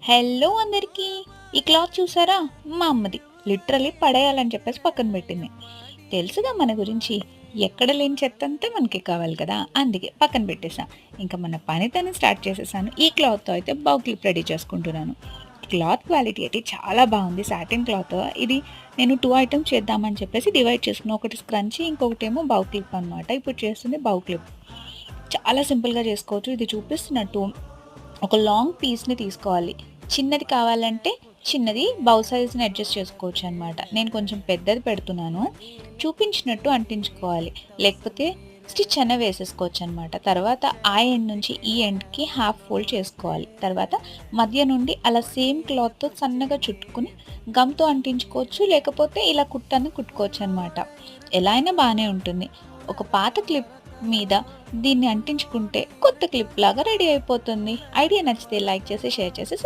Hello అందరికీ. ఈ cloth చూసారా? మా అమ్మది. లిటరల్లీ పడేయాలని చెప్పేసి పక్కన పెట్టింది. తెలుసుగా మన గురించి. ఎక్కడ లేని చెత్తంతా మనకి కావాలి కదా! అందుకే పక్కన పెట్టేసా. ఇంక మన పనితనం స్టార్ట్ చేసేసాను. ఈ క్లాత్‌తో అయితే బౌ క్లిప్ రెడీ చేసుకుంటున్నాను. క్లాత్ క్వాలిటీ అయితే చాలా బావుంది. Satin cloth. ఇది నేను 2 ఐటెమ్స్ చేద్దామని చెప్పేసి డివైడ్ చేసుకున్నా. ఒకటి స్క్రంచీ, ఇంకొకటేమో బౌ క్లిప్ అనమాట. ఇప్పుడు చేస్తుంది బౌ క్లిప్. చాలా సింపుల్‌గా చేసుకోవచ్చు. ఇది చూపిస్తున్నట్టు ఒక లాంగ్ పీస్‌ని తీసుకోవాలి. చిన్నది కావాలంటే చిన్నది బౌ సైజ్‌ని అడ్జస్ట్ చేసుకోవచ్చనమాట. నేను కొంచెం పెద్దది పెడుతున్నాను. చూపించినట్టు అంటించుకోవాలి. లేకపోతే స్టిచ్ అన్నా వేసేసుకోవచ్చనమాట. తర్వాత ఆ ఎండ్ నుంచి ఈ ఎండ్‌కి హాఫ్ ఫోల్డ్ చేసుకోవాలి. తర్వాత మధ్య నుండి అలా సేమ్ క్లాత్‌తో సన్నగా చుట్టుకొని గమ్‌తో అంటించుకోవచ్చు. లేకపోతే ఇలా కుట్టన్నా కుట్టుకోవచ్చనమాట. ఎలా అయినా బానే ఉంటుంది. ఒక పాత క్లిప్ మీద దీన్ని అంటించుకుంటే కొత్త క్లిప్ లాగా రెడీ అయిపోతుంది. ఐడియా నచ్చితే లైక్ చేసి, షేర్ చేసి